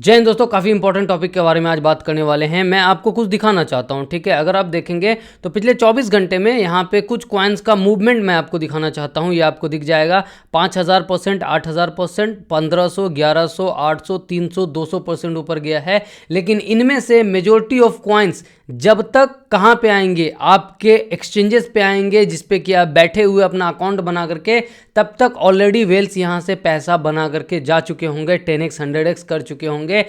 जय हिंद दोस्तों, काफ़ी इंपॉर्टेंट टॉपिक के बारे में आज बात करने वाले हैं। मैं आपको कुछ दिखाना चाहता हूं, ठीक है। अगर आप देखेंगे तो पिछले 24 घंटे में यहाँ पे कुछ कॉइन्स का मूवमेंट मैं आपको दिखाना चाहता हूं। ये आपको दिख जाएगा 5000%, 8000%, 1500, 1100, 800, 300, 200% ऊपर गया है। लेकिन इनमें से मेजोरिटी ऑफ कॉइन्स जब तक कहाँ पे आएंगे, आपके एक्सचेंजेस पे आएंगे, जिसपे कि आप बैठे हुए अपना अकाउंट बना करके, तब तक ऑलरेडी वेल्स यहाँ से पैसा बना करके जा चुके होंगे, 10x 100x कर चुके होंगे।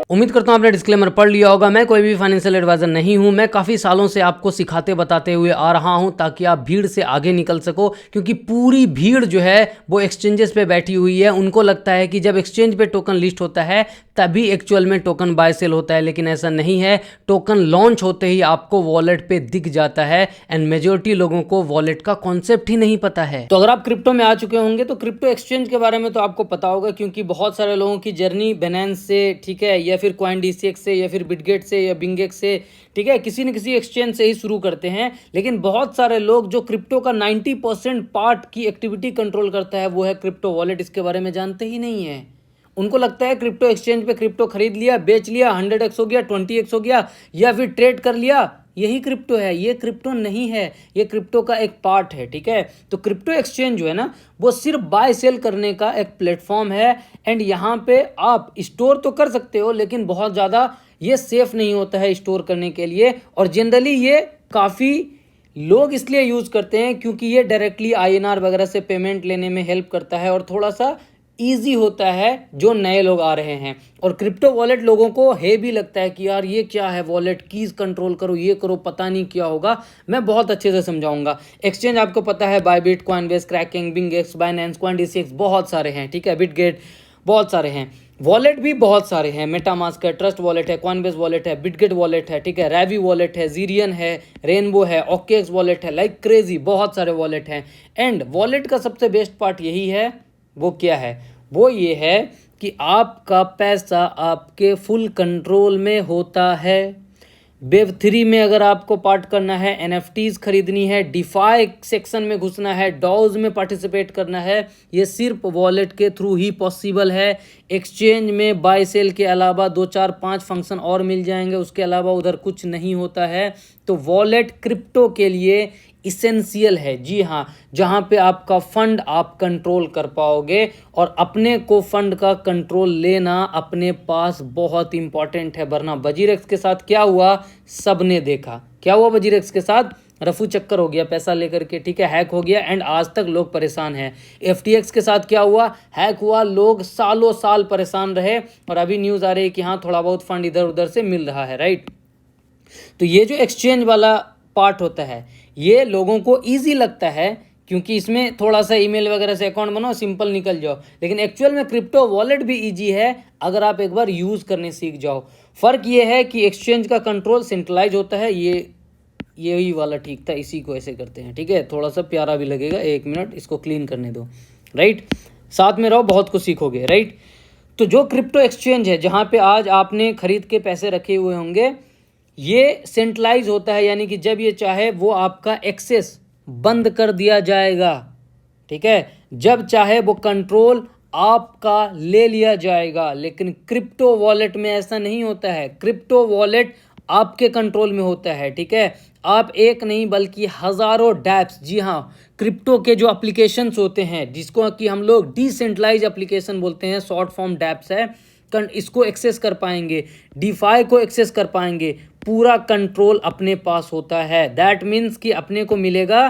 उम्मीद करता हूं आपने डिस्क्लेमर पढ़ लिया होगा। मैं कोई भी फाइनेंशियल एडवाइजर नहीं हूं। मैं काफ़ी सालों से आपको सिखाते बताते हुए आ रहा हूं ताकि आप भीड़ से आगे निकल सको, क्योंकि पूरी भीड़ जो है वो एक्सचेंजेस पे बैठी हुई है। उनको लगता है कि जब एक्सचेंज पे टोकन लिस्ट होता है तभी एक्चुअल में टोकन बाय सेल होता है, लेकिन ऐसा नहीं है। टोकन लॉन्च होते ही आपको वॉलेट पे दिख जाता है एंड मेजोरिटी लोगों को वॉलेट का कॉन्सेप्ट ही नहीं पता है। तो अगर आप क्रिप्टो में आ चुके होंगे तो क्रिप्टो एक्सचेंज के बारे में तो आपको पता होगा, क्योंकि बहुत सारे लोगों की जर्नी बाइनेंस से, ठीक है, या फिर CoinDCX से, या फिर बिटगेट से, या बिंगेक्स से, ठीक है, किसी न किसी एक्सचेंज से ही शुरू करते हैं। लेकिन बहुत सारे लोग जो क्रिप्टो का 90% पार्ट की एक्टिविटी कंट्रोल करता है वो है क्रिप्टो वॉलेट, इसके बारे में जानते ही नहीं है। उनको लगता है क्रिप्टो एक्सचेंज पे क्रिप्टो खरीद लिया, बेच लिया, 100x हो गया, 20x हो गया, या फिर ट्रेड कर लिया, यही क्रिप्टो है। ये क्रिप्टो नहीं है, ये क्रिप्टो का एक पार्ट है, ठीक है। तो क्रिप्टो एक्सचेंज जो है ना, वो सिर्फ बाय सेल करने का एक प्लेटफॉर्म है। एंड यहाँ पे आप स्टोर तो कर सकते हो, लेकिन बहुत ज़्यादा ये सेफ नहीं होता है स्टोर करने के लिए। और जनरली ये काफ़ी लोग इसलिए यूज़ करते हैं क्योंकि ये डायरेक्टली INR वगैरह से पेमेंट लेने में हेल्प करता है और थोड़ा सा ईजी होता है जो नए लोग आ रहे हैं। और क्रिप्टो वॉलेट लोगों को है भी लगता है कि यार ये क्या है, वॉलेट कीज कंट्रोल करो, ये करो, पता नहीं क्या होगा। मैं बहुत अच्छे से समझाऊंगा। एक्सचेंज आपको पता है, Bybit, Coinbase, Kraken, BingX, Binance, CoinDCX, बहुत सारे हैं, ठीक है, बिटगेट, बहुत सारे हैं। वॉलेट भी बहुत सारे हैं, मेटामास्क है, ट्रस्ट वॉलेट है, कॉइनबेस वॉलेट है, बिटगेट वॉलेट है, ठीक है, रैवी वॉलेट है, जीरियन है, रेनबो है, OKX वॉलेट है, लाइक क्रेजी बहुत सारे वॉलेट हैं। एंड वॉलेट का सबसे बेस्ट पार्ट यही है, वो क्या है, वो ये है कि आपका पैसा आपके फुल कंट्रोल में होता है। Web3 में अगर आपको पार्ट करना है, NFTs खरीदनी है, डिफाई सेक्शन में घुसना है, डॉज में पार्टिसिपेट करना है, ये सिर्फ वॉलेट के थ्रू ही पॉसिबल है। एक्सचेंज में बाय सेल के अलावा 2 4 5 फंक्शन और मिल जाएंगे, उसके अलावा उधर कुछ नहीं होता है। तो वॉलेट क्रिप्टो के लिए इसेंशियल है, जी हाँ, जहाँ पे आपका फंड आप कंट्रोल कर पाओगे। और अपने को फंड का कंट्रोल लेना अपने पास बहुत इंपॉर्टेंट है, वरना वजीरेक्स के साथ क्या हुआ सबने देखा। क्या हुआ वजीरेक्स के साथ? रफू चक्कर हो गया पैसा लेकर के, ठीक है, हैक हो गया एंड आज तक लोग परेशान हैं। FTX के साथ क्या हुआ? हैक हुआ, लोग सालों साल परेशान रहे और अभी न्यूज़ आ रही है कि हाँ थोड़ा बहुत फंड इधर उधर से मिल रहा है, राइट। तो ये जो एक्सचेंज वाला पार्ट होता है ये लोगों को ईजी लगता है, क्योंकि इसमें थोड़ा सा ईमेल वगैरह से अकाउंट बनाओ, सिंपल निकल जाओ। लेकिन एक्चुअल में क्रिप्टो वॉलेट भी ईजी है अगर आप एक बार यूज़ करने सीख जाओ। फ़र्क ये है कि एक्सचेंज का कंट्रोल सेंट्रलाइज होता है, यही वाला ठीक था, इसी को ऐसे करते हैं, ठीक है, थोड़ा सा प्यारा भी लगेगा। 1 मिनट इसको क्लीन करने दो, राइट, साथ में रहो, बहुत कुछ सीखोगे, राइट। तो जो क्रिप्टो एक्सचेंज है जहाँ पे आज आपने खरीद के पैसे रखे हुए होंगे, ये सेंट्रलाइज होता है, यानी कि जब ये चाहे वो आपका एक्सेस बंद कर दिया जाएगा, ठीक है, जब चाहे वो कंट्रोल आपका ले लिया जाएगा। लेकिन क्रिप्टो वॉलेट में ऐसा नहीं होता है। क्रिप्टो वॉलेट आपके कंट्रोल में होता है, ठीक है। आप एक नहीं बल्कि हज़ारों डैप्स, जी हाँ, क्रिप्टो के जो एप्लीकेशंस होते हैं जिसको कि हम लोग डिसेंट्रलाइज एप्लीकेशन बोलते हैं, शॉर्ट फॉर्म डैप्स है, इसको एक्सेस कर पाएंगे, डिफाई को एक्सेस कर पाएंगे। पूरा कंट्रोल अपने पास होता है। दैट मीन्स कि अपने को मिलेगा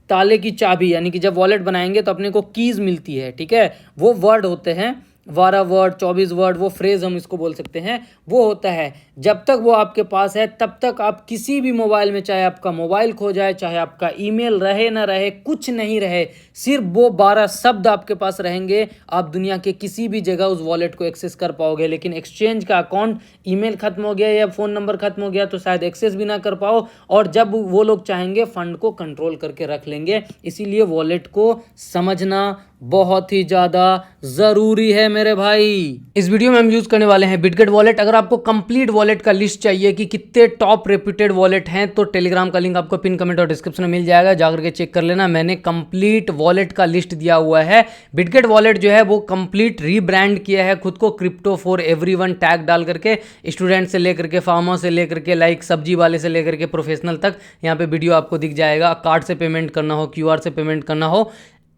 ताले की चाबी, यानी कि जब वॉलेट बनाएंगे तो अपने को कीज़ मिलती है, ठीक है। वो वर्ड होते हैं 12 वर्ड, 24 वर्ड, वो फ्रेज हम इसको बोल सकते हैं, वो होता है। जब तक वो आपके पास है तब तक आप किसी भी मोबाइल में, चाहे आपका मोबाइल खो जाए, चाहे आपका ईमेल रहे ना रहे, कुछ नहीं रहे, सिर्फ वो 12 शब्द आपके पास रहेंगे, आप दुनिया के किसी भी जगह उस वॉलेट को एक्सेस कर पाओगे। लेकिन एक्सचेंज का अकाउंट, ईमेल खत्म हो गया या फ़ोन नंबर खत्म हो गया तो शायद एक्सेस भी ना कर पाओ, और जब वो लोग चाहेंगे फंड को कंट्रोल करके रख लेंगे। इसीलिए वॉलेट को समझना बहुत ही ज़्यादा ज़रूरी है मेरे भाई। इस वीडियो में हम यूज़ करने वाले हैं बिटगेट वॉलेट। अगर आपको कंप्लीट वॉलेट का लिस्ट चाहिए कि कितने टॉप रेप्यूटेड वॉलेट हैं तो टेलीग्राम का लिंक आपको पिन कमेंट और डिस्क्रिप्शन में मिल जाएगा, जाकर के चेक कर लेना। मैंने कंप्लीट वॉलेट का लिस्ट दिया हुआ है। बिटगेट वॉलेट जो है वो कंप्लीट रीब्रांड किया है खुद को क्रिप्टो फॉर एवरीवन टैग डाल करके। स्टूडेंट से लेकर के, फार्मर से लेकर के, लाइक सब्जी वाले से लेकर के प्रोफेशनल तक यहाँ पे वीडियो आपको दिख जाएगा। कार्ड से पेमेंट करना हो, क्यूआर से पेमेंट करना हो,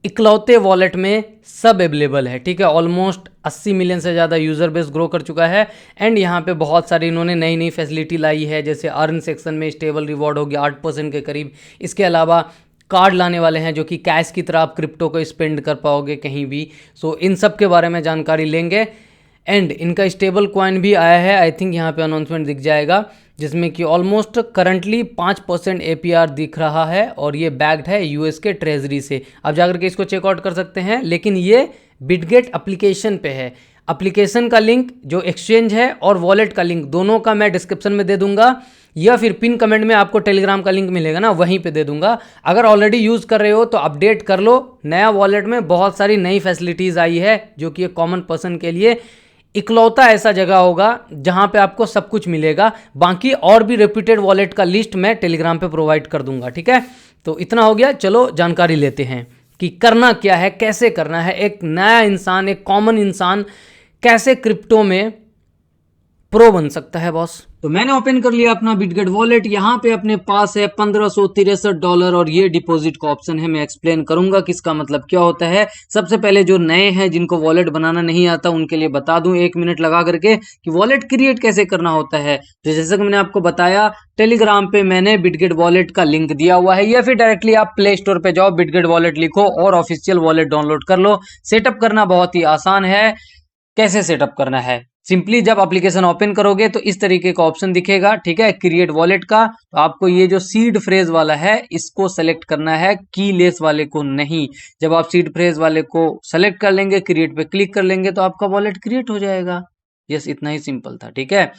इकलौते वॉलेट में सब अवेलेबल है। ठीक है, ऑलमोस्ट 80 मिलियन से ज़्यादा यूज़र बेस ग्रो कर चुका है। एंड यहाँ पे बहुत सारी इन्होंने नई नई फैसिलिटी लाई है, जैसे अर्न सेक्शन में स्टेबल रिवॉर्ड हो गया 8% के करीब। इसके अलावा कार्ड लाने वाले हैं जो कि कैश की तरह आप क्रिप्टो को स्पेंड कर पाओगे कहीं भी। सो इन सब के बारे में जानकारी लेंगे। एंड इनका स्टेबल कॉइन भी आया है, आई थिंक यहाँ पे अनाउंसमेंट दिख जाएगा, जिसमें कि ऑलमोस्ट करंटली 5% APR दिख रहा है और ये बैक्ड है यूएस के ट्रेजरी से। आप जाकर के इसको चेकआउट कर सकते हैं। लेकिन ये बिटगेट एप्लीकेशन पे है। एप्लीकेशन का लिंक, जो एक्सचेंज है, और वॉलेट का लिंक, दोनों का मैं डिस्क्रिप्शन में दे दूंगा, या फिर पिन कमेंट में आपको टेलीग्राम का लिंक मिलेगा ना, वहीं पे दे दूंगा। अगर ऑलरेडी यूज़ कर रहे हो तो अपडेट कर लो। नया वॉलेट में बहुत सारी नई फैसिलिटीज़ आई है जो कि एक कॉमन पर्सन के लिए इकलौता ऐसा जगह होगा जहां पे आपको सब कुछ मिलेगा। बाकी और भी रेप्यूटेड वॉलेट का लिस्ट मैं टेलीग्राम पे प्रोवाइड कर दूंगा। ठीक है, तो इतना हो गया। चलो जानकारी लेते हैं कि करना क्या है, कैसे करना है। एक नया इंसान, एक कॉमन इंसान कैसे क्रिप्टो में प्रो बन सकता है बॉस। तो मैंने ओपन कर लिया अपना बिटगेट वॉलेट। यहाँ पे अपने पास है $1563 और ये डिपॉजिट का ऑप्शन है। मैं एक्सप्लेन करूंगा कि इसका मतलब क्या होता है। सबसे पहले जो नए हैं, जिनको वॉलेट बनाना नहीं आता, उनके लिए बता दूं 1 मिनट लगा करके कि वॉलेट क्रिएट कैसे करना होता है। तो जैसे कि मैंने आपको बताया, टेलीग्राम पे मैंने बिटगेट वॉलेट का लिंक दिया हुआ है, या फिर डायरेक्टली आप प्ले स्टोर पे जाओ, बिटगेट वॉलेट लिखो और ऑफिशियल वॉलेट डाउनलोड कर लो। सेटअप करना बहुत ही आसान है। कैसे सेटअप करना है, सिंपली जब एप्लीकेशन ओपन करोगे तो इस तरीके का ऑप्शन दिखेगा। ठीक है, क्रिएट वॉलेट का। तो आपको ये जो सीड फ्रेज वाला है इसको सेलेक्ट करना है, की लेस वाले को नहीं। जब आप सीड फ्रेज वाले को सेलेक्ट कर लेंगे, क्रिएट पे क्लिक कर लेंगे, तो आपका वॉलेट क्रिएट हो जाएगा। यस, इतना ही सिंपल था। ठीक है,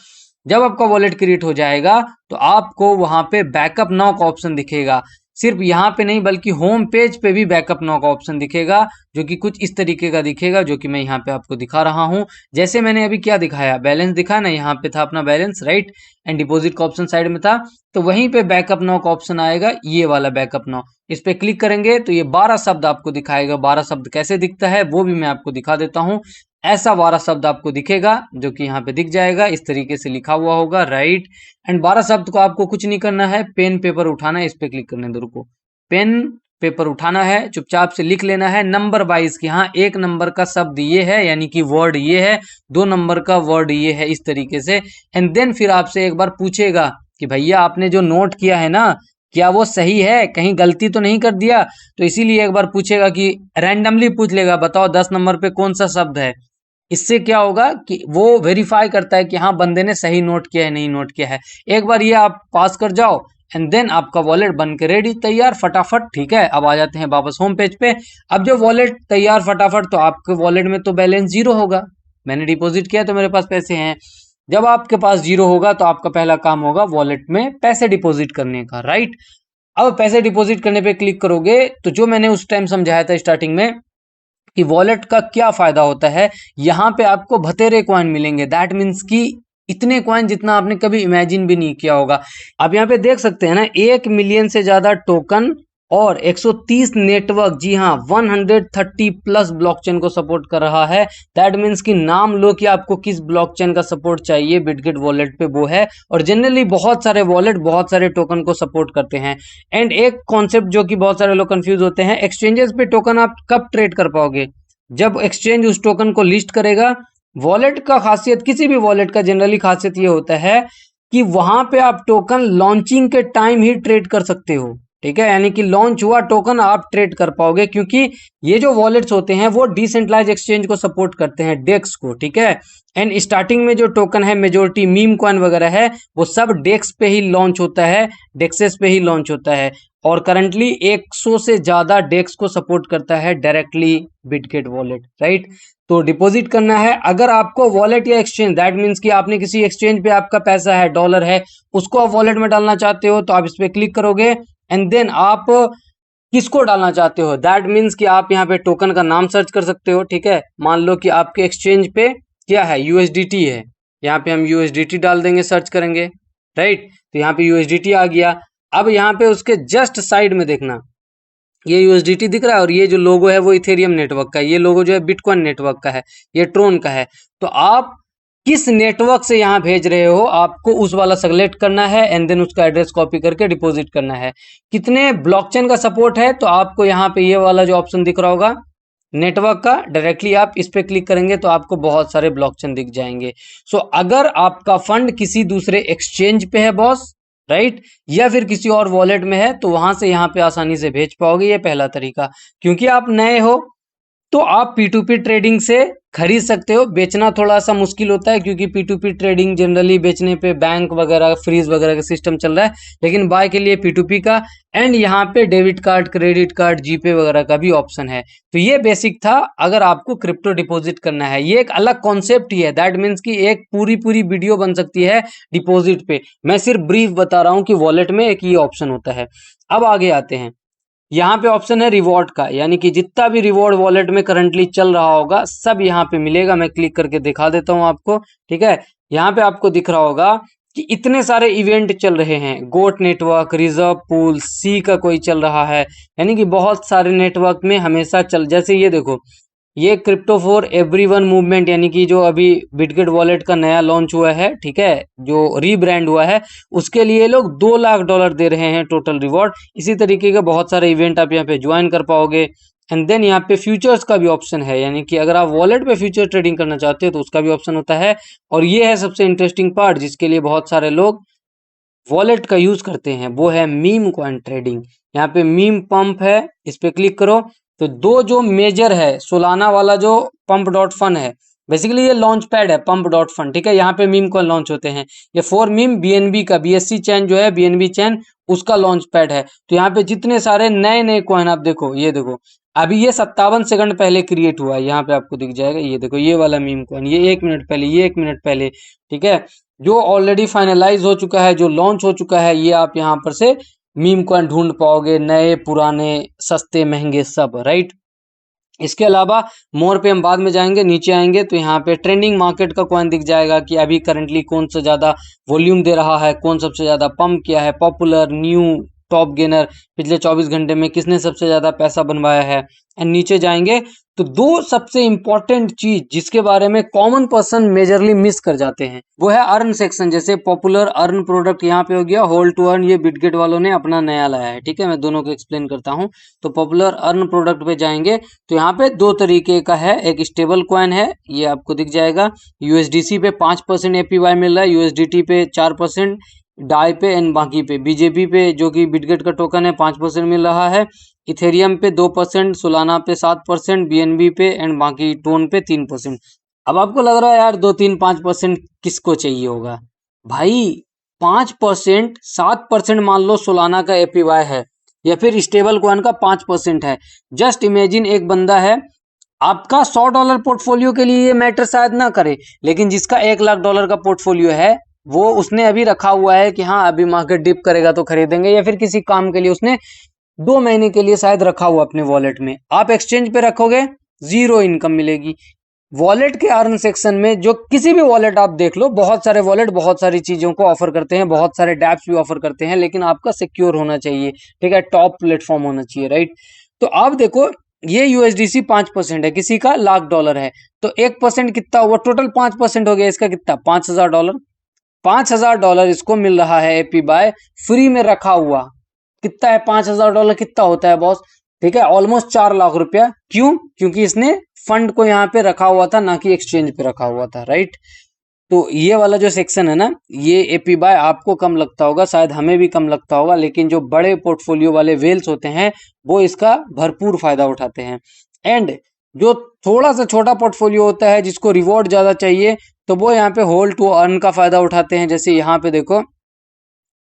जब आपका वॉलेट क्रिएट हो जाएगा तो आपको वहां पे बैकअप नाउ का ऑप्शन दिखेगा। सिर्फ यहाँ पे नहीं बल्कि होम पेज पे भी बैकअप नाउ का ऑप्शन दिखेगा, जो कि कुछ इस तरीके का दिखेगा, जो कि मैं यहाँ पे आपको दिखा रहा हूँ। जैसे मैंने अभी क्या दिखाया, बैलेंस दिखा ना, यहाँ पे था अपना बैलेंस, राइट, एंड डिपॉजिट का ऑप्शन साइड में था। तो वहीं पे बैकअप नाउ का ऑप्शन आएगा, ये वाला बैकअप नाउ। इस पे क्लिक करेंगे तो ये 12 शब्द आपको दिखाएगा। 12 शब्द कैसे दिखता है वो भी मैं आपको दिखा देता हूँ। ऐसा 12 शब्द आपको दिखेगा, जो कि यहाँ पे दिख जाएगा, इस तरीके से लिखा हुआ होगा, राइट। एंड 12 शब्द को आपको कुछ नहीं करना है, पेन पेपर उठाना है। इस पे क्लिक करने दो, रुको, पेन पेपर उठाना है, चुपचाप से लिख लेना है नंबर वाइज की। हाँ, 1 नंबर का शब्द ये है, यानी कि वर्ड ये है, 2 नंबर का वर्ड ये है, इस तरीके से। एंड देन फिर आपसे एक बार पूछेगा कि भैया आपने जो नोट किया है ना, क्या वो सही है, कहीं गलती तो नहीं कर दिया। तो इसीलिए एक बार पूछेगा कि रैंडमली पूछ लेगा, बताओ 10 नंबर पे कौन सा शब्द है। इससे क्या होगा कि वो वेरीफाई करता है कि हाँ बंदे ने सही नोट किया है, नहीं नोट किया है। एक बार ये आप पास कर जाओ एंड देन आपका वॉलेट बन के रेडी, तैयार फटाफट। ठीक है, अब आ जाते हैं वापस होम पेज पे। अब जो वॉलेट तैयार फटाफट, तो आपके वॉलेट में तो बैलेंस 0 होगा। मैंने डिपॉजिट किया तो मेरे पास पैसे हैं। जब आपके पास 0 होगा तो आपका पहला काम होगा वॉलेट में पैसे डिपॉजिट करने का, राइट। अब पैसे डिपॉजिट करने पे क्लिक करोगे तो जो मैंने उस टाइम समझाया था स्टार्टिंग में कि वॉलेट का क्या फायदा होता है, यहाँ पे आपको भतेरे कॉइन मिलेंगे। दैट मीन्स कि इतने कॉइन जितना आपने कभी इमेजिन भी नहीं किया होगा। आप यहाँ पे देख सकते हैं ना, 1 मिलियन से ज्यादा टोकन और 130 नेटवर्क, जी हाँ 130 प्लस ब्लॉकचेन को सपोर्ट कर रहा है। दैट मीन्स कि नाम लो कि आपको किस ब्लॉकचेन का सपोर्ट चाहिए, बिटगेट वॉलेट पे वो है। और जनरली बहुत सारे वॉलेट बहुत सारे टोकन को सपोर्ट करते हैं। एंड एक कॉन्सेप्ट जो कि बहुत सारे लोग कंफ्यूज होते हैं, एक्सचेंजेस पे टोकन आप कब ट्रेड कर पाओगे, जब एक्सचेंज उस टोकन को लिस्ट करेगा। वॉलेट का खासियत, किसी भी वॉलेट का जनरली खासियत ये होता है कि वहां पे आप टोकन लॉन्चिंग के टाइम ही ट्रेड कर सकते हो। ठीक है, यानी कि लॉन्च हुआ टोकन आप ट्रेड कर पाओगे, क्योंकि ये जो वॉलेट्स होते हैं वो डिसेंट्रलाइज एक्सचेंज को सपोर्ट करते हैं, डेक्स को। ठीक है, एंड स्टार्टिंग में जो टोकन है मेजोरिटी मीम कॉइन वगैरह है, वो सब डेक्स पे ही लॉन्च होता है, डेक्सेस पे ही लॉन्च होता है। और करंटली 100 से ज्यादा डेक्स को सपोर्ट करता है डायरेक्टली बिटगेट वॉलेट, राइट। तो डिपॉजिट करना है, अगर आपको वॉलेट या एक्सचेंज, दैट मीन्स कि आपने किसी एक्सचेंज पे आपका पैसा है, डॉलर है, उसको आप वॉलेट में डालना चाहते हो, तो आप इस पे क्लिक करोगे एंड देन आप किसको डालना चाहते हो। दैट मीन्स कि आप यहाँ पे टोकन का नाम सर्च कर सकते हो, ठीक है। मान लो कि आपके एक्सचेंज पे क्या है, यूएसडीटी है, यहाँ पे हम यूएसडीटी डाल देंगे, सर्च करेंगे, राइट। तो यहाँ पे यूएसडीटी आ गया। अब यहाँ पे उसके जस्ट साइड में देखना, ये यूएसडीटी दिख रहा है और ये जो लोगो है वो इथेरियम नेटवर्क का है, ये लोगो जो है बिटकॉइन नेटवर्क का है, ये ट्रोन का है। तो आप किस नेटवर्क से यहाँ भेज रहे हो, आपको उस वाला सेलेक्ट करना है एंड देन उसका एड्रेस कॉपी करके डिपॉजिट करना है। कितने ब्लॉकचेन का सपोर्ट है, तो आपको यहाँ पे ये वाला जो ऑप्शन दिख रहा होगा नेटवर्क का, डायरेक्टली आप इस पे क्लिक करेंगे तो आपको बहुत सारे ब्लॉकचेन दिख जाएंगे। सो अगर आपका फंड किसी दूसरे एक्सचेंज पे है बॉस, राइट, या फिर किसी और वॉलेट में है, तो वहां से यहाँ पे आसानी से भेज पाओगे। ये पहला तरीका। क्योंकि आप नए हो तो आप P2P ट्रेडिंग से खरीद सकते हो, बेचना थोड़ा सा मुश्किल होता है क्योंकि P2P ट्रेडिंग जनरली बेचने पे बैंक वगैरह फ्रीज वगैरह का सिस्टम चल रहा है, लेकिन बाय के लिए P2P का एंड यहाँ पे डेबिट कार्ड, क्रेडिट कार्ड, जीपे वगैरह का भी ऑप्शन है। तो ये बेसिक था अगर आपको क्रिप्टो डिपॉजिट करना है। ये एक अलग कॉन्सेप्ट ही है, दैट मीन्स कि एक पूरी पूरी वीडियो बन सकती है डिपॉजिट पे। मैं सिर्फ ब्रीफ बता रहा हूँ कि वॉलेट में एक ये ऑप्शन होता है। अब आगे आते हैं, यहाँ पे ऑप्शन है रिवॉर्ड का, यानी कि जितना भी रिवॉर्ड वॉलेट में करंटली चल रहा होगा सब यहाँ पे मिलेगा। मैं क्लिक करके दिखा देता हूँ आपको, ठीक है। यहाँ पे आपको दिख रहा होगा कि इतने सारे इवेंट चल रहे हैं, गोट नेटवर्क, रिजर्व पूल, सी का कोई चल रहा है, यानी कि बहुत सारे नेटवर्क में हमेशा चल, जैसे ये देखो, ये क्रिप्टो फॉर एवरीवन मूवमेंट, यानी कि जो अभी बिटगेट वॉलेट का नया लॉन्च हुआ है, ठीक है, जो रीब्रांड हुआ है, उसके लिए लोग $2 लाख दे रहे हैं टोटल रिवॉर्ड। इसी तरीके के बहुत सारे इवेंट आप यहाँ पे ज्वाइन कर पाओगे। एंड देन यहाँ पे फ्यूचर्स का भी ऑप्शन है, यानी कि अगर आप वॉलेट पे फ्यूचर ट्रेडिंग करना चाहते हो तो उसका भी ऑप्शन होता है। और ये है सबसे इंटरेस्टिंग पार्ट, जिसके लिए बहुत सारे लोग वॉलेट का यूज करते हैं, वो है मीम कॉइन ट्रेडिंग। यहाँ पे मीम पंप है, इस पे क्लिक करो तो दो जो मेजर है, सोलाना वाला जो पंप डॉट फन है, बेसिकली ये लॉन्च पैड है पंप डॉट फन, ठीक है। यहाँ पे मीम कॉइन लॉन्च होते हैं। ये फॉर मीम बीएनबी का, बीएससी चैन जो है बीएनबी चैन, उसका लॉन्च पैड है। तो यहाँ पे जितने सारे नए नए कॉइन आप देखो, ये देखो अभी ये 57 सेकंड पहले क्रिएट हुआ है, यहाँ पे आपको दिख जाएगा। ये देखो ये वाला मीम कॉइन, ये 1 मिनट पहले, ये 1 मिनट पहले, ठीक है। जो ऑलरेडी फाइनलाइज हो चुका है, जो लॉन्च हो चुका है, ये आप यहाँ पर से मीम कॉइन ढूंढ पाओगे, नए पुराने सस्ते महंगे सब, राइट। इसके अलावा मोर पे हम बाद में जाएंगे, नीचे आएंगे तो यहाँ पे ट्रेंडिंग मार्केट का कॉइन दिख जाएगा कि अभी करंटली कौन सा ज्यादा वॉल्यूम दे रहा है, कौन सबसे ज्यादा पंप किया है, पॉपुलर, न्यू, टॉप गेनर, पिछले 24 घंटे में किसने सबसे ज्यादा पैसा बनवाया है। एंड नीचे जाएंगे तो दो सबसे इंपॉर्टेंट चीज जिसके बारे में कॉमन पर्सन मेजरली मिस कर जाते हैं, वो है अर्न सेक्शन। जैसे पॉपुलर, अर्न प्रोडक्ट यहाँ पे हो गया, होल्ड टू अर्न ये बिटगेट वालों ने अपना नया लाया है, ठीक है। मैं दोनों को एक्सप्लेन करता हूँ। तो पॉपुलर अर्न प्रोडक्ट पे जाएंगे तो यहाँ पे दो तरीके का है, एक स्टेबल कॉइन है, ये आपको दिख जाएगा, यूएसडीसी पे 5% एपीवाई मिल रहा है, यूएसडीटी पे 4%, डाई पे एंड बाकी पे, बीजेबी पे जो कि बिटगेट का टोकन है 5% मिल रहा है, इथेरियम पे 2%, सोलाना पे 7%, बीएनबी पे एंड बाकी टोन पे 3%। अब आपको लग रहा है यार 2-3-5% किसको चाहिए होगा भाई। 5%, 7% मान लो सोलाना का एपीवाई है, या फिर स्टेबल कॉइन का 5% है। जस्ट इमेजिन एक बंदा है, आपका $100 पोर्टफोलियो के लिए ये मैटर शायद ना करे, लेकिन जिसका $1 लाख का पोर्टफोलियो है, वो उसने अभी रखा हुआ है कि हाँ अभी मार्केट डिप करेगा तो खरीदेंगे, या फिर किसी काम के लिए उसने 2 महीने के लिए शायद रखा हुआ अपने वॉलेट में। आप एक्सचेंज पे रखोगे, जीरो इनकम मिलेगी। वॉलेट के अर्न सेक्शन में जो किसी भी वॉलेट आप देख लो, बहुत सारे वॉलेट बहुत सारी चीजों को ऑफर करते हैं, बहुत सारे डैप्स भी ऑफर करते हैं, लेकिन आपका सिक्योर होना चाहिए, ठीक है, टॉप प्लेटफॉर्म होना चाहिए, राइट। तो आप देखो ये यूएसडीसी 5% है, किसी का $1 लाख है, तो 1% कितना हुआ, टोटल 5% हो गया, इसका कितना, $5000। $5000 इसको मिल रहा है एपी बाय फ्री में रखा हुआ। कितना है $5000, कितना होता है बॉस, ठीक है, ऑलमोस्ट 4 लाख रुपया। क्यों? क्योंकि इसने फंड को यहाँ पे रखा हुआ था, ना कि एक्सचेंज पे रखा हुआ था, राइट। तो ये वाला जो सेक्शन है ना, ये एपी बाय आपको कम लगता होगा, शायद हमें भी कम लगता होगा, लेकिन जो बड़े पोर्टफोलियो वाले वेल्स होते हैं वो इसका भरपूर फायदा उठाते हैं। एंड जो थोड़ा सा छोटा पोर्टफोलियो होता है, जिसको रिवॉर्ड ज्यादा चाहिए, तो वो यहाँ पे होल्ड टू अर्न का फायदा उठाते हैं। जैसे यहाँ पे देखो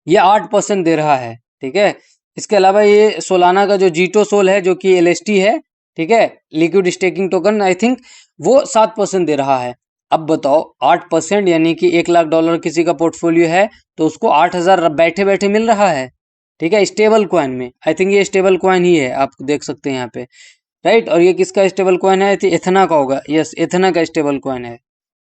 ये 8% दे रहा है, ठीक है। इसके अलावा ये सोलाना का जो जीटो सोल है, जो कि एलएसटी है, ठीक है, liquid staking token, I think वो 7% दे रहा है। अब बताओ 8%, यानी कि $1 लाख किसी का पोर्टफोलियो है तो उसको 8000 बैठे बैठे मिल रहा है। ठीक है, स्टेबल कॉइन में। आई थिंक ये स्टेबल कॉइन ही है, आप देख सकते हैं यहाँ पे, राइट। और ये किसका स्टेबल कॉइन है? तो एथना का होगा, यस, एथना का स्टेबल कॉइन है।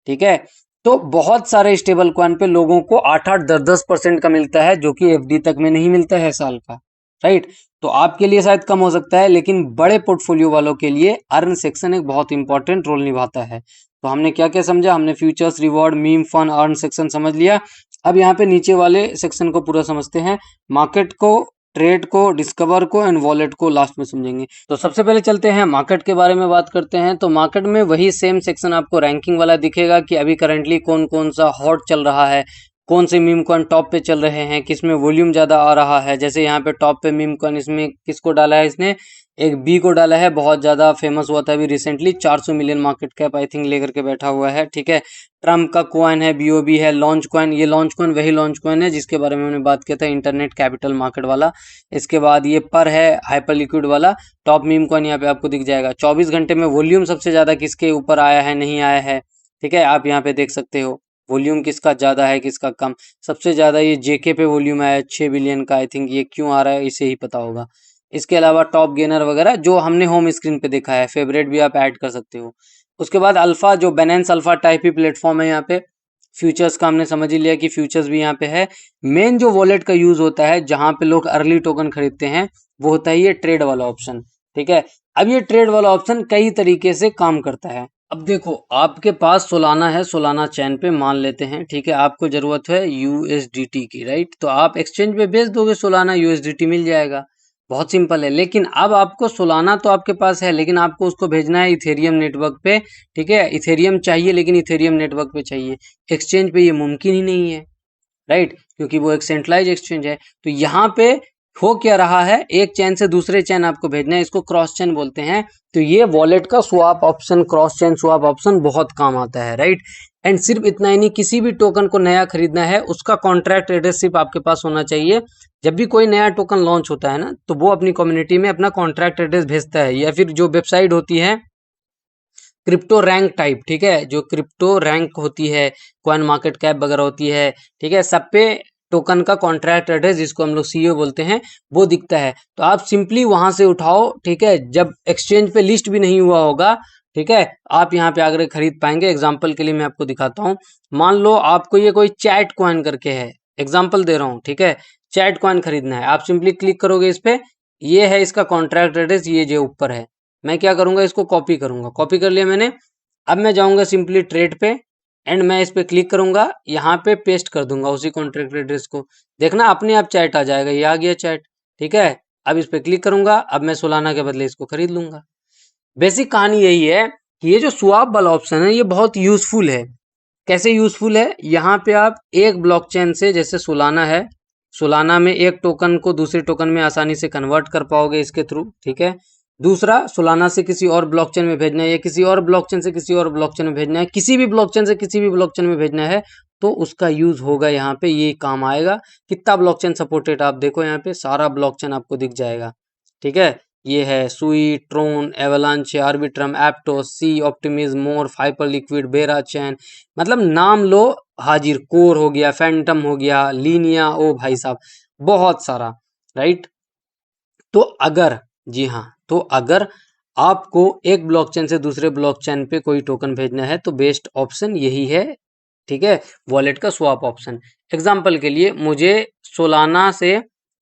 ठीक है, तो बहुत सारे स्टेबल कॉइन पे लोगों को 8-8 10-10% का मिलता है, जो कि एफडी तक में नहीं मिलता है साल का, राइट। तो आपके लिए शायद कम हो सकता है, लेकिन बड़े पोर्टफोलियो वालों के लिए अर्न सेक्शन एक बहुत इंपॉर्टेंट रोल निभाता है। तो हमने क्या क्या समझा? हमने futures, reward, meme, fun, earn section समझ लिया। अब यहाँ पे नीचे वाले सेक्शन को पूरा समझते हैं। मार्केट को, ट्रेड को, डिस्कवर को एंड वॉलेट को लास्ट में समझेंगे। तो सबसे पहले चलते हैं मार्केट के बारे में बात करते हैं। तो मार्केट में वही सेम सेक्शन आपको रैंकिंग वाला दिखेगा कि अभी करंटली कौन कौन सा हॉट चल रहा है, कौन से मीम कॉइन टॉप पे चल रहे हैं, किसमें वॉल्यूम ज्यादा आ रहा है। जैसे यहाँ पे टॉप पे मीम कॉइन, इसमें किसको डाला है इसने? एक बी को डाला है, बहुत ज्यादा फेमस हुआ था अभी recently, 400 million market cap I think लेकर के बैठा हुआ है। ठीक है, ट्रम्प का कॉइन है, बीओबी है, लॉन्च कॉइन। ये लॉन्च कॉइन वही लॉन्च कॉइन है जिसके बारे में हमने बात किया था, इंटरनेट कैपिटल मार्केट वाला। इसके बाद ये पर है, हाइपर लिक्विड वाला। टॉप मीम कॉइन यहाँ पे आपको दिख जाएगा। 24 घंटे में वॉल्यूम सबसे ज्यादा किसके ऊपर आया है, नहीं आया है, ठीक है, आप यहाँ पे देख सकते हो वॉल्यूम किसका ज्यादा है, किसका कम। सबसे ज्यादा ये जेके पे वॉल्यूम आया 6 बिलियन का। आई थिंक ये क्यों आ रहा है इसे ही पता होगा। इसके अलावा टॉप गेनर वगैरह जो हमने होम स्क्रीन पे देखा है, फेवरेट भी आप ऐड कर सकते हो। उसके बाद अल्फा, जो बैलेंस अल्फा टाइप ही प्लेटफॉर्म है यहाँ पे। फ्यूचर्स का हमने समझ ही लिया कि फ्यूचर्स भी यहाँ पे है। मेन जो वॉलेट का यूज होता है, जहां पे लोग अर्ली टोकन खरीदते हैं, वो होता है ये ट्रेड वाला ऑप्शन। ठीक है, अब ये ट्रेड वाला ऑप्शन कई तरीके से काम करता है। अब देखो, आपके पास सोलाना है, सोलाना चैन पे मान लेते हैं, ठीक है, आपको जरूरत है यूएसडीटी की, राइट। तो आप एक्सचेंज पे भेज दोगे सोलाना, यूएसडीटी मिल जाएगा। बहुत सिंपल है। लेकिन अब आपको सोलाना तो आपके पास है, लेकिन आपको उसको भेजना है इथेरियम नेटवर्क पे। ठीक है, इथेरियम चाहिए, लेकिन इथेरियम नेटवर्क पे चाहिए। एक्सचेंज पे ये मुमकिन ही नहीं है, राइट, क्योंकि वो एक सेंट्रलाइज एक्सचेंज है। तो यहाँ पे हो क्या रहा है, एक चैन से दूसरे चैन आपको भेजना है, इसको क्रॉस चैन बोलते हैं। तो ये वॉलेट का स्वैप ऑप्शन, क्रॉस चैन स्वैप ऑप्शन बहुत काम आता है, राइट। एंड सिर्फ इतना ही नहीं, किसी भी टोकन को नया खरीदना है, उसका कॉन्ट्रैक्ट एड्रेस सिर्फ आपके पास होना चाहिए। जब भी कोई नया टोकन लॉन्च होता है ना, तो वो अपनी कम्युनिटी में अपना कॉन्ट्रैक्ट एड्रेस भेजता है, या फिर जो वेबसाइट होती है क्रिप्टो रैंक टाइप, ठीक है, जो क्रिप्टो रैंक होती है, कॉइन मार्केट कैप वगैरह होती है, ठीक है, सब पे टोकन का कॉन्ट्रैक्ट एड्रेस, जिसको हम लोग सीईओ बोलते हैं, वो दिखता है। तो आप सिंपली वहां से उठाओ, ठीक है, जब एक्सचेंज पे लिस्ट भी नहीं हुआ होगा, ठीक है, आप यहाँ पे आकर खरीद पाएंगे। एग्जाम्पल के लिए मैं आपको दिखाता हूँ। मान लो आपको ये कोई चैट कॉइन करके है, एग्जाम्पल दे रहा हूँ, ठीक है, चैट कॉइन खरीदना है। आप सिंपली क्लिक करोगे इस पे, ये है इसका कॉन्ट्रैक्ट एड्रेस, ये जो ऊपर है। मैं क्या करूंगा, इसको कॉपी करूंगा। कॉपी कर लिया मैंने। अब मैं जाऊंगा सिंपली ट्रेड पे, एंड मैं इस पे क्लिक करूंगा, यहाँ पे पेस्ट कर दूंगा उसी कॉन्ट्रैक्ट एड्रेस को। देखना अपने आप चैट आ जाएगा, ये आ गया चैट, ठीक है। अब इस पे क्लिक करूंगा, अब मैं सोलाना के बदले इसको खरीद लूंगा। बेसिक कहानी यही है कि ये जो स्वैप वाला ऑप्शन है, ये बहुत यूजफुल है। कैसे यूजफुल है? यहाँ पे आप एक ब्लॉकचेन से, जैसे सोलाना है, सोलाना में एक टोकन को दूसरे टोकन में आसानी से कन्वर्ट कर पाओगे इसके थ्रू, ठीक है। दूसरा, सोलाना से किसी और ब्लॉकचेन में भेजना है, या किसी और ब्लॉकचेन से किसी और ब्लॉकचेन में भेजना है, किसी भी ब्लॉकचेन से किसी भी ब्लॉकचेन में भेजना है, तो उसका यूज होगा यहाँ पे, ये काम आएगा। कितना ब्लॉकचेन सपोर्टेड आप देखो, यहाँ पे सारा ब्लॉकचेन आपको दिख जाएगा, ठीक है। ये है सुई, ट्रोन, एवलांच, आर्बिट्रम, एप्टोस, सी, ऑप्टिमिज्म, मोर, हाइपर लिक्विड, बेरा चैन, मतलब नाम लो हाजिर। कोर हो गया, फैंटम हो गया, लीनिया, ओ भाई साहब, बहुत सारा, राइट। तो अगर, जी हाँ, तो अगर आपको एक ब्लॉकचेन से दूसरे ब्लॉकचेन पे कोई टोकन भेजना है, तो बेस्ट ऑप्शन यही है, ठीक है, वॉलेट का स्वैप ऑप्शन। एग्जाम्पल के लिए, मुझे सोलाना से,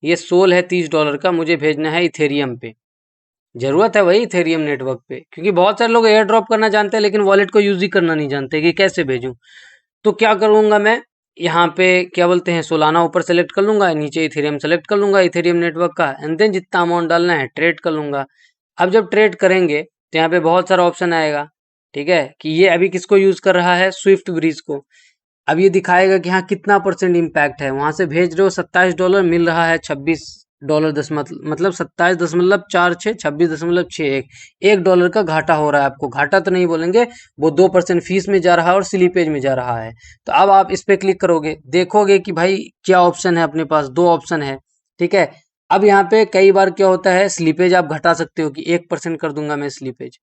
ये सोल है $30 का, मुझे भेजना है इथेरियम पे। जरूरत है वही इथेरियम नेटवर्क पे, क्योंकि बहुत सारे लोग एयर ड्रॉप करना जानते हैं, लेकिन वॉलेट को यूज ही करना नहीं जानते कि कैसे भेजूं। तो क्या करूंगा मैं, यहाँ पे क्या बोलते हैं, सोलाना ऊपर सेलेक्ट कर लूंगा, नीचे इथेरियम सेलेक्ट कर लूंगा, इथेरियम नेटवर्क का, एंड देन जितना अमाउंट डालना है ट्रेड कर लूंगा। अब जब ट्रेड करेंगे, तो यहाँ पे बहुत सारा ऑप्शन आएगा, ठीक है, कि ये अभी किसको यूज कर रहा है, स्विफ्ट ब्रिज को। अब ये दिखाएगा कि हाँ कितना परसेंट इम्पैक्ट है। वहां से भेज रहे हो $27, मिल रहा है $26 मतलब 27.46, 26.61, $1 का घाटा हो रहा है आपको। घाटा तो नहीं बोलेंगे, वो 2% फीस में जा रहा है और स्लीपेज में जा रहा है। तो अब आप इस पे क्लिक करोगे, देखोगे कि भाई क्या ऑप्शन है अपने पास, दो ऑप्शन है, ठीक है। अब यहाँ पे कई बार क्या होता है, स्लीपेज आप घटा सकते हो कि 1% कर दूंगा मैं स्लीपेज,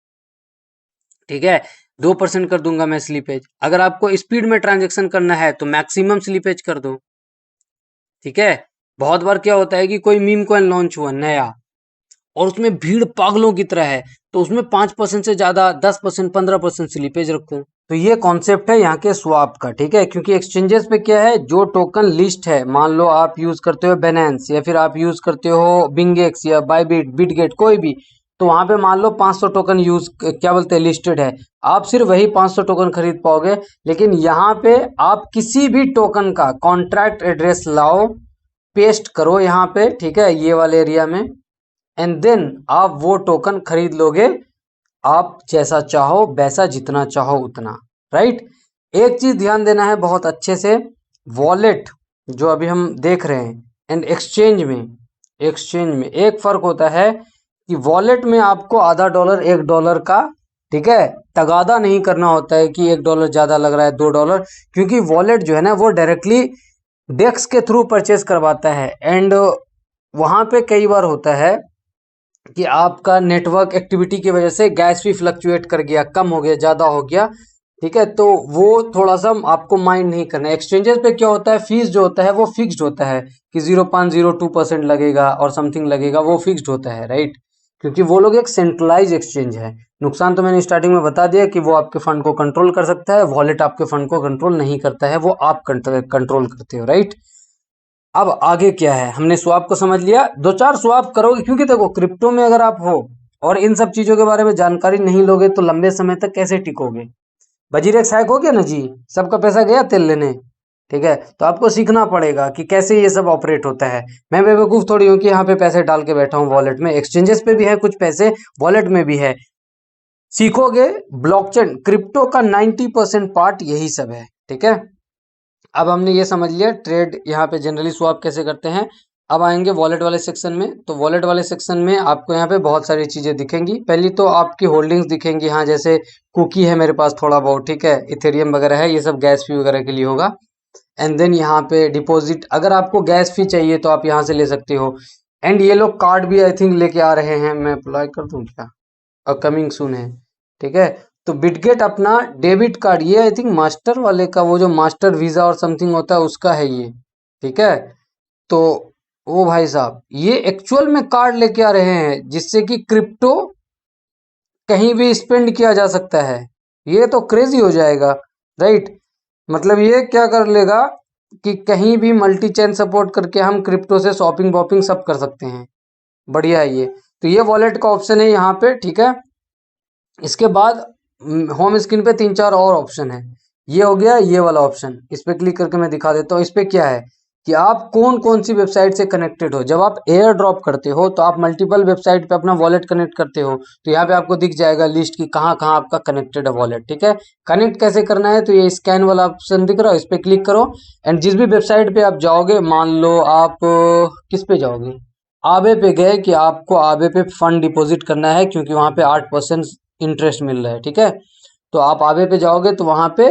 ठीक है, 2% कर दूंगा मैं स्लीपेज। अगर आपको स्पीड में ट्रांजेक्शन करना है, तो मैक्सिमम स्लीपेज कर दो, ठीक है, बहुत बार क्या होता है कि कोई मीम कॉइन लॉन्च हुआ नया और उसमें भीड़ पागलों की तरह है, तो उसमें 5% से ज्यादा 10% 15% स्लीपेज रखो। तो ये कॉन्सेप्ट है यहाँ के स्वैप का, ठीक है। क्योंकि एक्सचेंजेस पे क्या है, जो टोकन लिस्ट है, मान लो आप यूज करते हो Binance या फिर आप यूज करते हो बिंगेक्स या बायबिट बिटगेट कोई भी, तो वहां पे मान लो 500 टोकन यूज क्या बोलते हैं लिस्टेड है, आप सिर्फ वही 500 टोकन खरीद पाओगे। लेकिन यहाँ पे आप किसी भी टोकन का कॉन्ट्रैक्ट एड्रेस लाओ, पेस्ट करो यहाँ पे, ठीक है, ये वाले एरिया में, एंड देन आप वो टोकन खरीद लोगे, आप जैसा चाहो वैसा, जितना चाहो उतना, राइट। एक चीज ध्यान देना है बहुत अच्छे से, वॉलेट जो अभी हम देख रहे हैं एंड एक्सचेंज में एक फर्क होता है कि वॉलेट में आपको आधा डॉलर $1 का, ठीक है, तगादा नहीं करना होता है कि $1 ज्यादा लग रहा है $2, क्योंकि वॉलेट जो है ना वो डायरेक्टली डेक्स के थ्रू परचेस करवाता है। एंड वहां पे कई बार होता है कि आपका नेटवर्क एक्टिविटी की वजह से गैस भी फ्लक्चुएट कर गया, कम हो गया, ज़्यादा हो गया, ठीक है, तो वो थोड़ा सा आपको माइंड नहीं करना है। एक्सचेंजेस पे क्या होता है, फीस जो होता है वो फिक्स्ड होता है कि 0.02% लगेगा और समथिंग लगेगा, वो फिक्स्ड होता है, राइट। क्योंकि वो लोग एक सेंट्रलाइज एक्सचेंज है। नुकसान तो मैंने स्टार्टिंग में बता दिया कि वो आपके फंड को कंट्रोल कर सकता है, वॉलेट आपके फंड को कंट्रोल नहीं करता है, वो आप कंट्रोल करते हो, राइट। अब आगे क्या है, हमने स्वैप को समझ लिया, दो चार स्वैप करोगे, क्योंकि देखो क्रिप्टो में अगर आप हो और इन सब चीजों के बारे में जानकारी नहीं लोगे तो लंबे समय तक कैसे टिकोगे। वजीरेक्स हैक हो गया ना जी, सबका पैसा गया तेल लेने, ठीक है। तो आपको सीखना पड़ेगा कि कैसे ये सब ऑपरेट होता है। मैं बेवकूफ थोड़ी हूँ कि यहाँ पे पैसे डाल के बैठा हूँ वॉलेट में, एक्सचेंजेस पे भी है कुछ पैसे, वॉलेट में भी है। सीखोगे ब्लॉकचेन क्रिप्टो का 90% पार्ट यही सब है, ठीक है। अब हमने ये समझ लिया ट्रेड यहाँ पे जनरली स्वैप कैसे करते हैं। अब आएंगे वॉलेट वाले सेक्शन में। तो वॉलेट वाले सेक्शन में आपको यहाँ पे बहुत सारी चीजें दिखेंगी। पहली तो आपकी होल्डिंग्स दिखेंगी, हाँ, जैसे कुकी है मेरे पास थोड़ा बहुत, ठीक है, इथेरियम वगैरह है, ये सब गैस फी वगैरह के लिए होगा। एंड देन यहाँ पे डिपॉजिट, अगर आपको गैस फी चाहिए तो आप यहाँ से ले सकते हो। एंड ये लोग कार्ड भी आई थिंक लेके आ रहे हैं, मैं अप्लाई कर दूं क्या, और कमिंग सून है, ठीक है। तो बिटगेट अपना डेबिट कार्ड, ये आई थिंक मास्टर वाले का, वो जो मास्टर वीजा और समथिंग होता है उसका है ये, ठीक है। तो वो भाई साहब ये एक्चुअल में कार्ड लेके आ रहे हैं जिससे कि क्रिप्टो कहीं भी स्पेंड किया जा सकता है। ये तो क्रेजी हो जाएगा, राइट। मतलब ये क्या कर लेगा कि कहीं भी मल्टी चेन सपोर्ट करके हम क्रिप्टो से शॉपिंग वॉपिंग सब कर सकते हैं। बढ़िया है ये। तो ये वॉलेट का ऑप्शन है यहाँ पे, ठीक है। इसके बाद होम स्क्रीन पे 3-4 और ऑप्शन है। ये हो गया ये वाला ऑप्शन, इस पे क्लिक करके मैं दिखा देता हूँ। इस पे क्या है कि आप कौन कौन सी वेबसाइट से कनेक्टेड हो। जब आप एयर ड्रॉप करते हो तो आप मल्टीपल वेबसाइट पे अपना वॉलेट कनेक्ट करते हो, तो यहाँ पे आपको दिख जाएगा लिस्ट की कहाँ कहाँ आपका कनेक्टेड है वॉलेट, ठीक है। कनेक्ट कैसे करना है, तो ये स्कैन वाला ऑप्शन दिख रहा है, इस पे क्लिक करो। एंड जिस भी वेबसाइट पे आप जाओगे, मान लो आप किस पे जाओगे, आबे पे गए कि आपको आबे पे फंड डिपॉजिट करना है क्योंकि वहां पे 8% इंटरेस्ट मिल रहा है, ठीक है। तो आप आबे पे जाओगे तो वहां पे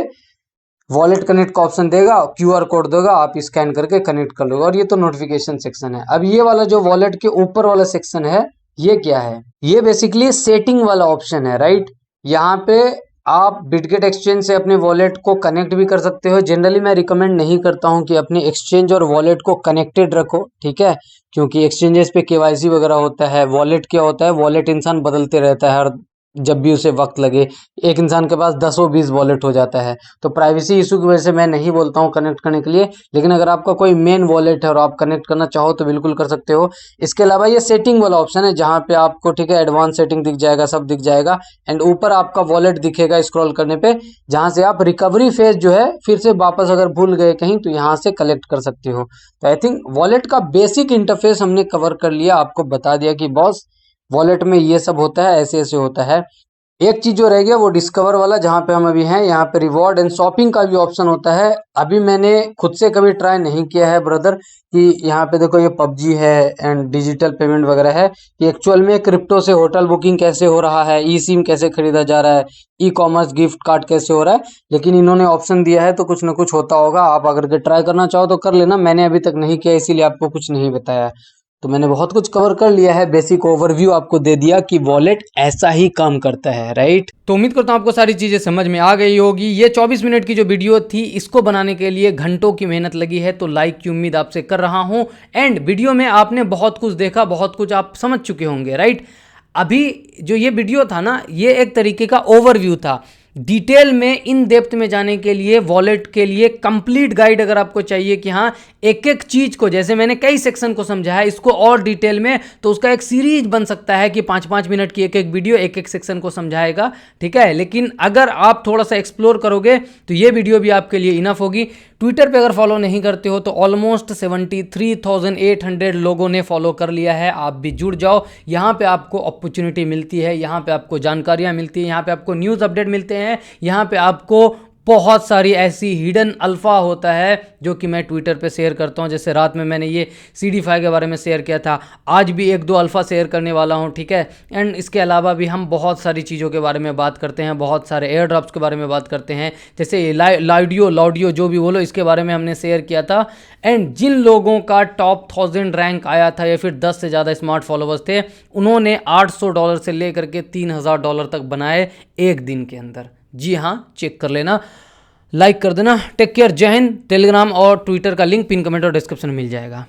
वॉलेट कनेक्ट का ऑप्शन देगा, क्यूआर कोड देगा, आप स्कैन करके कनेक्ट कर लोगे। और ये तो नोटिफिकेशन सेक्शन है। अब ये वाला जो वॉलेट के ऊपर वाला सेक्शन है, ये क्या है, ये बेसिकली सेटिंग वाला ऑप्शन है, राइट। यहाँ पे आप बिटगेट एक्सचेंज से अपने वॉलेट को कनेक्ट भी कर सकते हो। जनरली मैं रिकमेंड नहीं करता हूँ कि अपने एक्सचेंज और वॉलेट को कनेक्टेड रखो, ठीक है, क्योंकि एक्सचेंजेस पे केवाईसी वगैरह होता है। वॉलेट क्या होता है, वॉलेट इंसान बदलते रहता है हर, जब भी उसे वक्त लगे। एक इंसान के पास 10-20 वॉलेट हो जाता है, तो प्राइवेसी इशू की वजह से मैं नहीं बोलता हूँ कनेक्ट करने के लिए। लेकिन अगर आपका कोई मेन वॉलेट है और आप कनेक्ट करना चाहो तो बिल्कुल कर सकते हो। इसके अलावा ये सेटिंग वाला ऑप्शन है जहाँ पे आपको, ठीक है, एडवांस सेटिंग दिख जाएगा, सब दिख जाएगा। एंड ऊपर आपका वॉलेट दिखेगा स्क्रॉल करने पे, जहाँ से आप रिकवरी फेज जो है, फिर से वापस अगर भूल गए कहीं तो यहाँ से कलेक्ट कर सकते हो। तो आई थिंक वॉलेट का बेसिक इंटरफेस हमने कवर कर लिया, आपको बता दिया कि बॉस वॉलेट में ये सब होता है, ऐसे ऐसे होता है। एक चीज जो रह गया वो डिस्कवर वाला, जहाँ पे हम अभी हैं, यहाँ पे रिवॉर्ड एंड शॉपिंग का भी ऑप्शन होता है। अभी मैंने खुद से कभी ट्राई नहीं किया है ब्रदर, कि यहाँ पे देखो ये पबजी है एंड डिजिटल पेमेंट वगैरह है, कि एक्चुअल में क्रिप्टो से होटल बुकिंग कैसे हो रहा है, ई सिम कैसे खरीदा जा रहा है, ई कॉमर्स गिफ्ट कार्ड कैसे हो रहा है। लेकिन इन्होंने ऑप्शन दिया है तो कुछ ना कुछ होता होगा। आप अगर के ट्राई करना चाहो तो कर लेना, मैंने अभी तक नहीं किया इसीलिए आपको कुछ नहीं बताया। तो मैंने बहुत कुछ कवर कर लिया है, बेसिक ओवरव्यू आपको दे दिया कि वॉलेट ऐसा ही काम करता है, राइट। तो उम्मीद करता हूँ आपको सारी चीज़ें समझ में आ गई होगी। ये 24 मिनट की जो वीडियो थी, इसको बनाने के लिए घंटों की मेहनत लगी है, तो लाइक की उम्मीद आपसे कर रहा हूँ। एंड वीडियो में आपने बहुत कुछ देखा, बहुत कुछ आप समझ चुके होंगे, राइट। अभी जो ये वीडियो था ना, ये एक तरीके का ओवरव्यू था। डिटेल में, इन डेप्थ में जाने के लिए, वॉलेट के लिए कंप्लीट गाइड अगर आपको चाहिए कि हाँ एक एक चीज को, जैसे मैंने कई सेक्शन को समझा है, इसको और डिटेल में, तो उसका एक सीरीज बन सकता है कि 5-5 मिनट की एक एक वीडियो एक एक सेक्शन को समझाएगा, ठीक है। लेकिन अगर आप थोड़ा सा एक्सप्लोर करोगे तो ये वीडियो भी आपके लिए इनफ होगी। ट्विटर पे अगर फॉलो नहीं करते हो तो ऑलमोस्ट 73,800 लोगों ने फॉलो कर लिया है, आप भी जुड़ जाओ। यहाँ पे आपको अपॉर्चुनिटी मिलती है, यहाँ पे आपको जानकारियाँ मिलती हैं, यहाँ पे आपको न्यूज़ अपडेट मिलते हैं, यहाँ पे आपको बहुत सारी ऐसी हिडन अल्फा होता है जो कि मैं ट्विटर पे शेयर करता हूँ। जैसे रात में मैंने ये CD5 के बारे में शेयर किया था, आज भी 1-2 अल्फा शेयर करने वाला हूँ, ठीक है। एंड इसके अलावा भी हम बहुत सारी चीज़ों के बारे में बात करते हैं, बहुत सारे एयर ड्रॉप्स के बारे में बात करते हैं, जैसे लाउडियो जो भी बोलो, इसके बारे में हमने शेयर किया था। एंड जिन लोगों का टॉप 1000 रैंक आया था या फिर 10 से ज़्यादा स्मार्ट फॉलोवर्स थे, उन्होंने $800 से लेकर के $3000 तक बनाए एक दिन के अंदर। जी हाँ, चेक कर लेना, लाइक कर देना। टेक केयर, जय हिंद। टेलीग्राम और ट्विटर का लिंक पिन कमेंट और डिस्क्रिप्शन में मिल जाएगा।